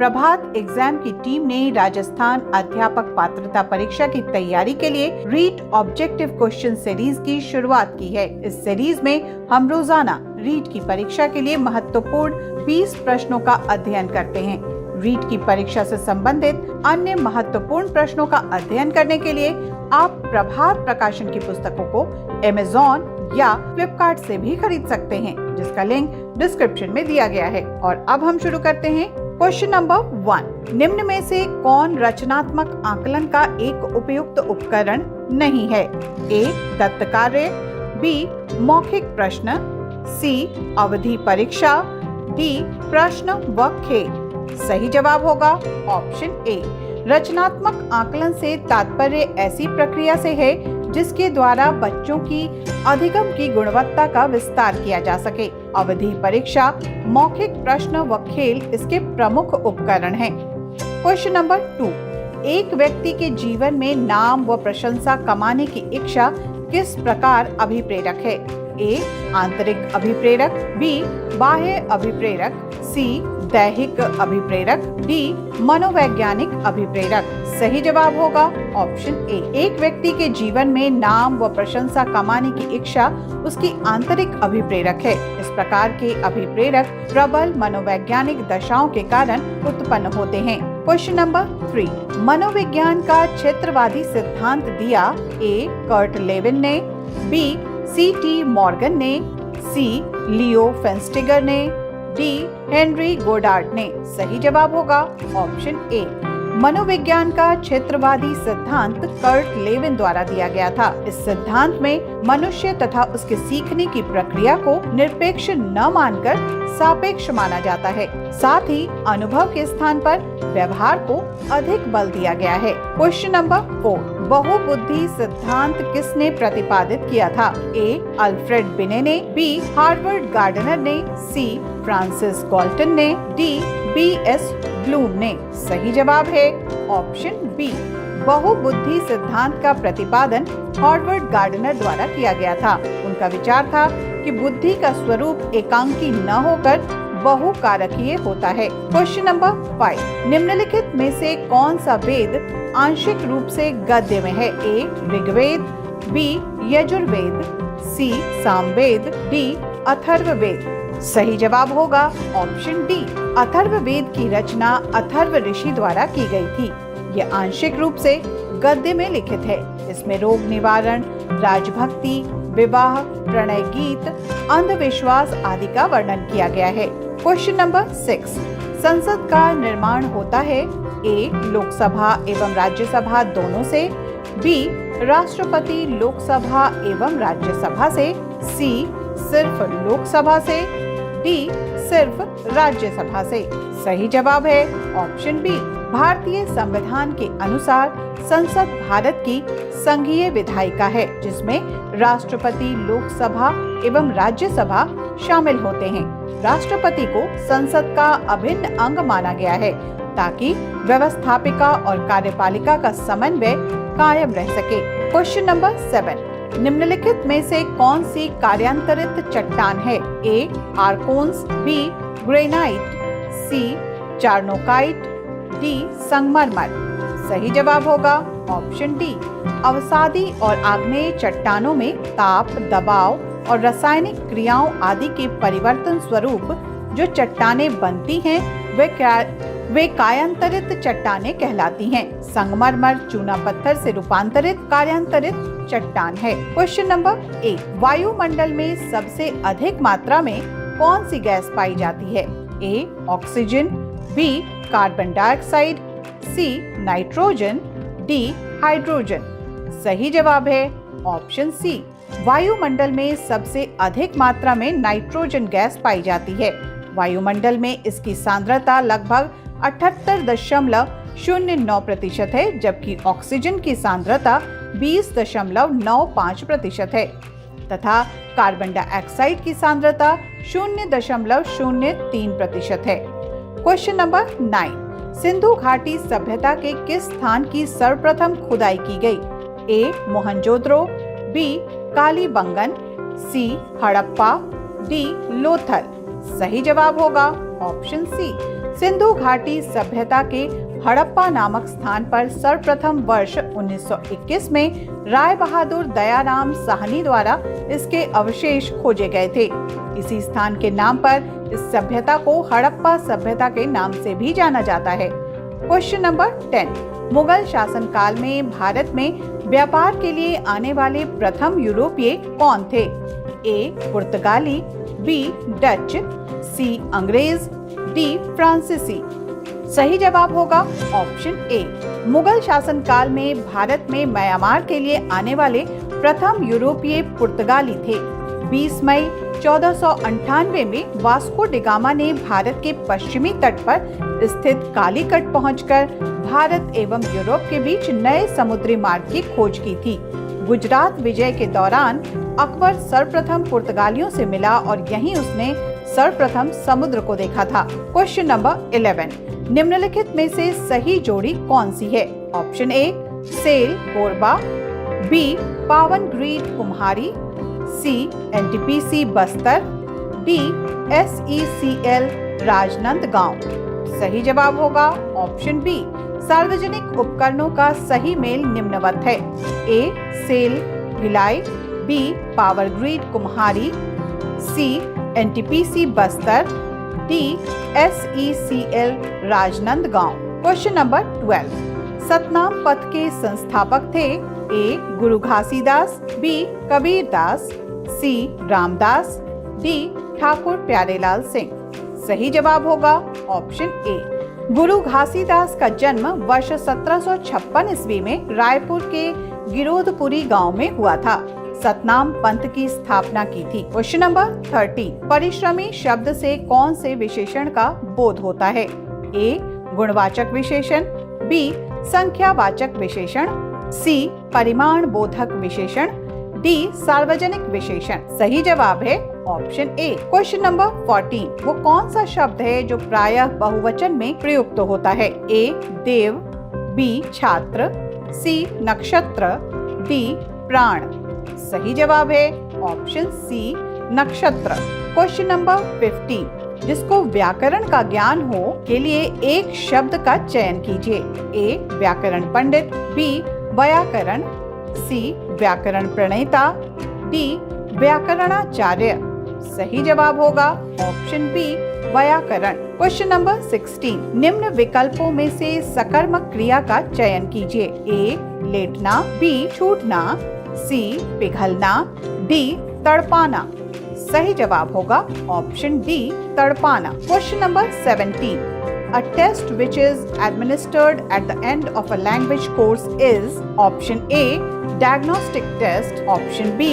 प्रभात exam की team ने राजस्थान अध्यापक पात्रता परीक्षा की तैयारी के लिए रीड ऑब्जेक्टिव क्वेश्चन सीरीज की शुरुआत की है। इस सीरीज में हम रोजाना रीड की परीक्षा के लिए महत्वपूर्ण 20 प्रश्नों का अध्ययन करते हैं। रीड की परीक्षा से संबंधित अन्य महत्वपूर्ण प्रश्नों का अध्ययन करने के लिए आप प्रभात प्रकाशन की पुस्तकों को Amazon या फ्लिपकार्ट से भी खरीद सकते हैं, जिसका लिंक डिस्क्रिप्शन में दिया गया है। और अब हम शुरू करते हैं। क्वेश्चन नंबर 1, निम्न में से कौन रचनात्मक आकलन का एक उपयुक्त उपकरण नहीं है? ए, दत्त कार्य, बी, मौखिक प्रश्न, सी, अवधि परीक्षा, डी, प्रश्न व खेल। सही जवाब होगा ऑप्शन ए। रचनात्मक आकलन से तात्पर्य ऐसी प्रक्रिया से है जिसके द्वारा बच्चों की अधिगम की गुणवत्ता का विस्तार किया जा सके। अवधि परीक्षा, मौखिक प्रश्न व खेल इसके प्रमुख उपकरण हैं। क्वेश्चन नंबर 2, एक व्यक्ति के जीवन में नाम व प्रशंसा कमाने की इच्छा किस प्रकार अभिप्रेरक है? ए, आंतरिक अभिप्रेरक, बी, बाह्य अभिप्रेरक, सी, दैहिक अभिप्रेरक, डी, मनोवैज्ञानिक अभिप्रेरक। सही जवाब होगा ऑप्शन ए। एक व्यक्ति के जीवन में नाम व प्रशंसा कमाने की इच्छा उसकी आंतरिक अभिप्रेरक है। इस प्रकार के अभिप्रेरक प्रबल मनोवैज्ञानिक दशाओं के कारण उत्पन्न होते हैं। क्वेश्चन नंबर 3, मनोविज्ञान का क्षेत्रवादी सिद्धांत दिया? ए, कर्ट लेविन ने, बी, C.T. मॉर्गन ने, सी, लियो फेंस्टिगर ने, डी, हेनरी गोडार्ड ने। सही जवाब होगा ऑप्शन ए। मनोविज्ञान का क्षेत्रवादी सिद्धांत कर्ट लेविन द्वारा दिया गया था। इस सिद्धांत में मनुष्य तथा उसके सीखने की प्रक्रिया को निरपेक्ष न मानकर सापेक्ष माना जाता है। साथ ही अनुभव के स्थान पर व्यवहार को अधिक बल दिया गया है। क्वेश्चन नंबर 4, बहुबुद्धि सिद्धांत किसने प्रतिपादित किया था? ए, अल्फ्रेड बिने ने, बी, हार्वर्ड गार्डनर ने, सी, फ्रांसिस गाल्टन ने, डी, B.S. ब्लूम ने। सही जवाब है ऑप्शन बी। बहुबुद्धि सिद्धांत का प्रतिपादन हार्वर्ड गार्डनर द्वारा किया गया था। उनका विचार था कि बुद्धि का स्वरूप एकांकी न होकर बहुकारकीय होता है। क्वेश्चन नंबर 5, निम्नलिखित में से कौन सा वेद आंशिक रूप से गद्य में है? ए, ऋग्वेद, बी, यजुर्वेद, सी, सामवेद, डी, अथर्ववेद। सही जवाब होगा ऑप्शन डी। अथर्ववेद की रचना अथर्व ऋषि द्वारा की गई थी। यह आंशिक रूप से गद्य में लिखित है। इसमें रोग निवारण, राजभक्ति, विवाह, प्रणय गीत, अंधविश्वास आदि का वर्णन किया गया है। क्वेश्चन नंबर 6, संसद का निर्माण होता है? ए, लोकसभा एवं राज्यसभा दोनों से, बी, राष्ट्रपति लोकसभा एवं राज्यसभा से, सी, सिर्फ लोकसभा से, डी, सिर्फ राज्यसभा से। सही जवाब है ऑप्शन बी। भारतीय संविधान के अनुसार संसद भारत की संघीय विधायिका है, जिसमें राष्ट्रपति, लोकसभा एवं राज्यसभा शामिल होते हैं। राष्ट्रपति को संसद का अभिन्न अंग माना गया है ताकि व्यवस्थापिका और कार्यपालिका का समन्वय कायम रह सके। क्वेश्चन नंबर 7, निम्नलिखित में से कौन सी कार्यांतरित चट्टान है? ए, आर्कोन्स, बी, ग्रेनाइट, सी, चार्नोकाइट, डी, संगमरमर। सही जवाब होगा ऑप्शन डी। अवसादी और आग्नेय चट्टानों में ताप, दबाव और रासायनिक क्रियाओं आदि के परिवर्तन स्वरूप जो चट्टानें बनती हैं वे कायांतरित चट्टानें कहलाती हैं। संगमरमर चूना पत्थर से रूपांतरित कार्यांतरित चट्टान है। क्वेश्चन नंबर 8, वायुमंडल में सबसे अधिक मात्रा में कौन सी गैस पाई जाती है? ए, ऑक्सीजन, बी, कार्बन डाइऑक्साइड, सी, नाइट्रोजन, डी, हाइड्रोजन। सही जवाब है ऑप्शन सी। वायुमंडल में सबसे अधिक मात्रा में नाइट्रोजन गैस पाई जाती है। वायुमंडल में इसकी सांद्रता लगभग 78.09% है, जबकि ऑक्सीजन की सांद्रता 20.95% है तथा कार्बन डाइऑक्साइड की सांद्रता 0.03% है। क्वेश्चन नंबर 9, सिंधु घाटी सभ्यता के किस स्थान की सर्वप्रथम खुदाई की गई? ए, मोहनजोदड़ो, बी, कालीबंगन, सी, हड़प्पा, डी, लोथल। सही जवाब होगा ऑप्शन सी। सिंधु घाटी सभ्यता के हड़प्पा नामक स्थान पर सर्वप्रथम वर्ष 1921 में राय बहादुर दयाराम साहनी द्वारा इसके अवशेष खोजे गए थे। इसी स्थान के नाम पर इस सभ्यता को हड़प्पा सभ्यता के नाम से भी जाना जाता है। Question number 10। मुगल शासनकाल में भारत में व्यापार के लिए आने वाले प्रथम यूरोपीय कौन थे? ए पुर्तगाली, बी डच, सी अंग्रेज, डी फ्रांसीसी। सही जवाब होगा ऑप्शन ए। मुगल शासनकाल में भारत में म्यांमार के लिए आने वाले प्रथम यूरोपीय पुर्तगाली थे। 20 मई 1498 में वास्को डिगामा ने भारत के पश्चिमी तट पर स्थित कालीकट पहुंचकर भारत एवं यूरोप के बीच नए समुद्री मार्ग की खोज की थी। गुजरात विजय के दौरान अकबर सर्वप्रथम पुर्तगालियों से मिला और यहीं उसने सर्वप्रथम समुद्र को देखा था। Question number 11। निम्नलिखित में से सही जोड़ी कौन सी है? Option A SAIL Korba, B power grid Kumhari, C NTPC Bastar, D SECL Rajnandgaon. सही जवाब होगा ऑप्शन बी। सार्वजनिक उपकरणों का सही मेल निम्नवत है। A SAIL Bhilai, B power grid Kumhari, C NTPC Bastar, D SECL Rajnandgaon. Question number 12। Satnam पथ के संस्थापक थे? A Guru Ghasidas, B Kabir Das, C Ramdas, D Thakur Pyarelal Singh. सही जवाब होगा ऑप्शन ए। गुरु घासीदास का जन्म वर्ष 1756 ईस्वी में रायपुर के गिरोधपुरी गांव में हुआ था। सतनाम पंथ की स्थापना की थी। Question number 13। परिश्रमी शब्द से कौन से विशेषण का बोध होता है? ए गुणवाचक विशेषण, बी संख्यावाचक विशेषण, सी परिमाण बोधक विशेषण, डी सार्वजनिक विशेषण। सही जवाब है ऑप्शन ए। Question number 14। वो कौन सा शब्द है जो प्रायः बहुवचन में प्रयुक्त होता है? ए देव, बी छात्र, सी नक्षत्र, डी प्राण। सही जवाब है ऑप्शन सी नक्षत्र। Question number 15। जिसको व्याकरण का ज्ञान हो के लिए एक शब्द का चयन कीजिए। ए व्याकरण पंडित, बी व्याकरण, सी व्याकरण प्रणेता, डी व्याकरणाचार्य। सही जवाब होगा ऑप्शन बी व्याकरण। Question number 16। निम्न विकल्पों में से सकर्मक क्रिया का चयन कीजिए। ए लेटना, बी छूटना, सी पिघलना, डी तड़पाना। सही जवाब होगा ऑप्शन डी तड़पाना। Question number 17। A test which is administered at the end of a language course is option A diagnostic test, option B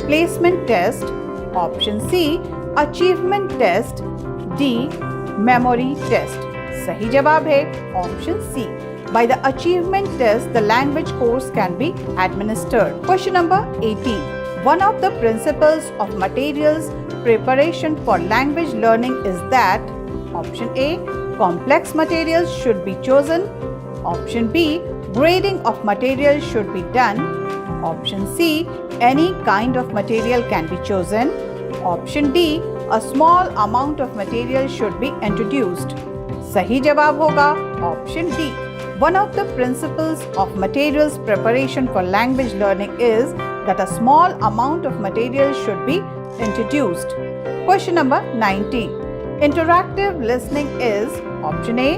placement test, option C achievement test, D memory test. सही जवाब है option C. By the achievement test, the language course can be administered. Question number 18. One of the principles of materials preparation for language learning is that option A complex materials should be chosen, option B grading of material should be done, option C any kind of material can be chosen, option D a small amount of material should be introduced. सही जवाब होगा option D. One of the principles of materials preparation for language learning is that a small amount of material should be introduced. Question number 19. Interactive listening is option A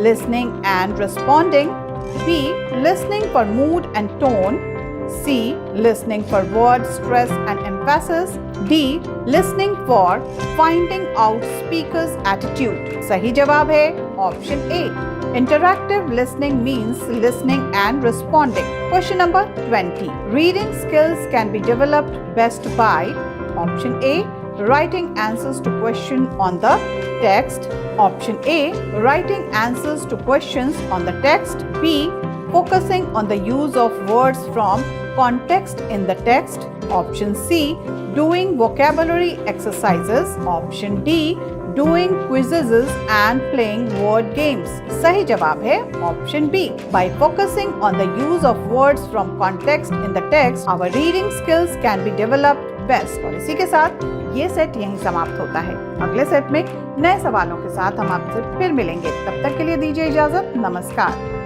listening and responding, B listening for mood and tone, C listening for word stress and emphasis, D listening for finding out speaker's attitude. सही जवाब है option A. Interactive listening means listening and responding. Question number 20. Reading skills can be developed best by option A writing answers to question on the text, option A writing answers to questions on the text, B focusing on the use of words from context in the text, option C doing vocabulary exercises, option D doing quizzes and playing word games. सही जवाब है option B. By focusing on the use of words from context in the text, our reading skills can be developed best. और इसी के साथ ये set यहीं समाप्त होता है। अगले सेट में नए सवालों के साथ हम आपसे फिर मिलेंगे। तब तक के लिए दीजिए इजाजत। नमस्कार।